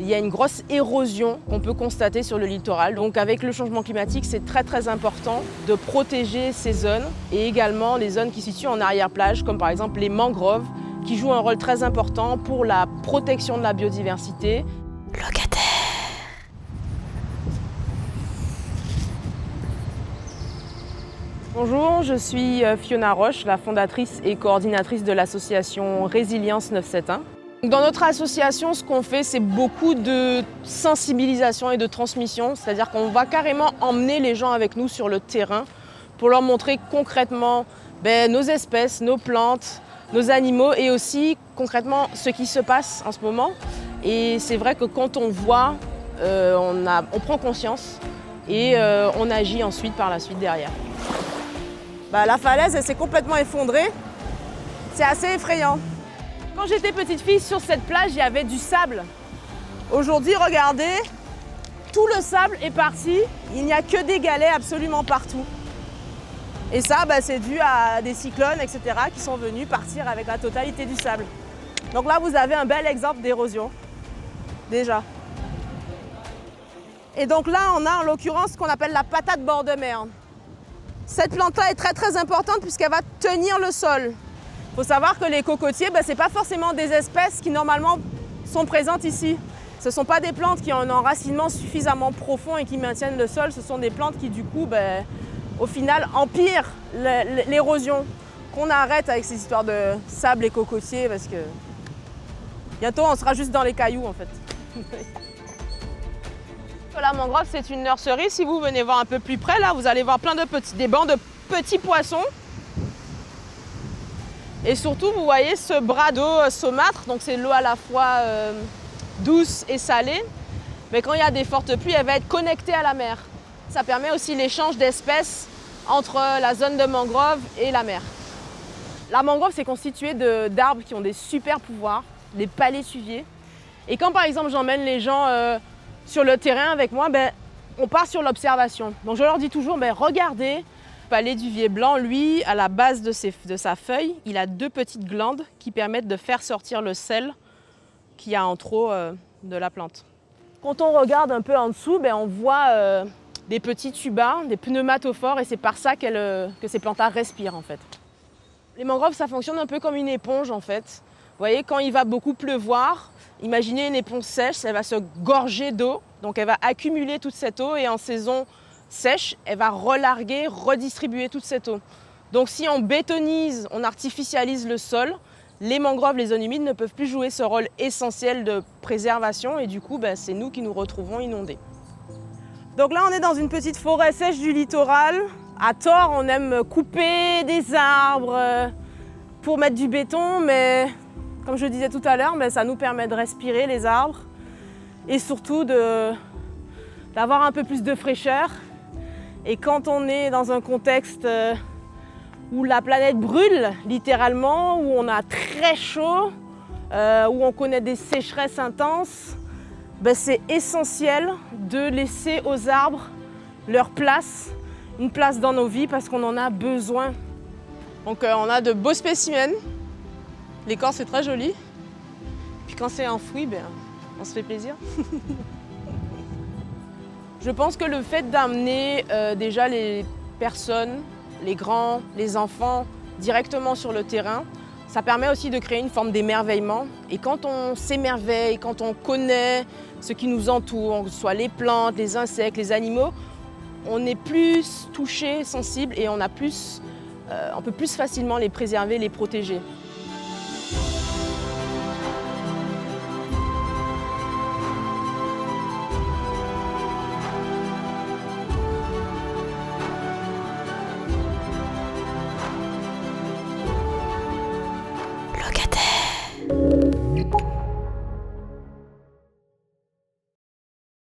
il y a une grosse érosion qu'on peut constater sur le littoral. Donc avec le changement climatique, c'est très important de protéger ces zones et également les zones qui se situent en arrière-plage, comme par exemple les mangroves, qui jouent un rôle très important pour la protection de la biodiversité. Locataire. Bonjour, je suis Fiona Roche, la fondatrice et coordinatrice de l'association Résilience 971. Dans notre association, ce qu'on fait, c'est beaucoup de sensibilisation et de transmission, c'est-à-dire qu'on va carrément emmener les gens avec nous sur le terrain pour leur montrer concrètement nos espèces, nos plantes, nos animaux et aussi concrètement ce qui se passe en ce moment. Et c'est vrai que quand on voit, on prend conscience et on agit ensuite par la suite derrière. La falaise, elle s'est complètement effondrée. C'est assez effrayant. Quand j'étais petite fille, sur cette plage, il y avait du sable. Aujourd'hui, regardez, tout le sable est parti. Il n'y a que des galets absolument partout. Et ça, c'est dû à des cyclones, etc., qui sont venus partir avec la totalité du sable. Donc là, vous avez un bel exemple d'érosion, déjà. Et donc là, on a en l'occurrence ce qu'on appelle la patate bord de mer. Cette plante-là est très importante puisqu'elle va tenir le sol. Il faut savoir que les cocotiers, ce n'est pas forcément des espèces qui normalement sont présentes ici. Ce ne sont pas des plantes qui ont un enracinement suffisamment profond et qui maintiennent le sol. Ce sont des plantes qui, du coup, au final, empirent l'érosion. Qu'on arrête avec ces histoires de sable et cocotiers parce que bientôt, on sera juste dans les cailloux, en fait. La mangrove, c'est une nurserie. Si vous venez voir un peu plus près, là, vous allez voir des bancs de petits poissons. Et surtout, vous voyez ce bras d'eau saumâtre. Donc, c'est l'eau à la fois douce et salée. Mais quand il y a des fortes pluies, elle va être connectée à la mer. Ça permet aussi l'échange d'espèces entre la zone de mangrove et la mer. La mangrove, c'est constitué d'arbres qui ont des super pouvoirs, des palétuviers. Et quand, par exemple, j'emmène les gens sur le terrain avec moi, on part sur l'observation. Donc je leur dis toujours, regardez, le palétuvier blanc, lui, à la base de sa feuille, il a 2 petites glandes qui permettent de faire sortir le sel qu'il y a en trop de la plante. Quand on regarde un peu en dessous, on voit des petits tubas, des pneumatophores, et c'est par ça que ces plantes-là respirent en fait. Les mangroves, ça fonctionne un peu comme une éponge en fait. Vous voyez, quand il va beaucoup pleuvoir, imaginez une éponge sèche, elle va se gorger d'eau, donc elle va accumuler toute cette eau et en saison sèche, elle va relarguer, redistribuer toute cette eau. Donc si on bétonise, on artificialise le sol, les mangroves, les zones humides ne peuvent plus jouer ce rôle essentiel de préservation et du coup, c'est nous qui nous retrouvons inondés. Donc là, on est dans une petite forêt sèche du littoral. À tort, on aime couper des arbres pour mettre du béton, mais comme je disais tout à l'heure, ça nous permet de respirer les arbres et surtout d'avoir un peu plus de fraîcheur. Et quand on est dans un contexte où la planète brûle littéralement, où on a très chaud, où on connaît des sécheresses intenses, c'est essentiel de laisser aux arbres leur place, une place dans nos vies parce qu'on en a besoin. Donc on a de beaux spécimens. L'écorce c'est très joli. Puis quand c'est enfoui, on se fait plaisir. Je pense que le fait d'amener déjà les personnes, les grands, les enfants directement sur le terrain, ça permet aussi de créer une forme d'émerveillement. Et quand on s'émerveille, quand on connaît ce qui nous entoure, que ce soit les plantes, les insectes, les animaux, on est plus touché, sensible et on peut plus facilement les préserver, les protéger.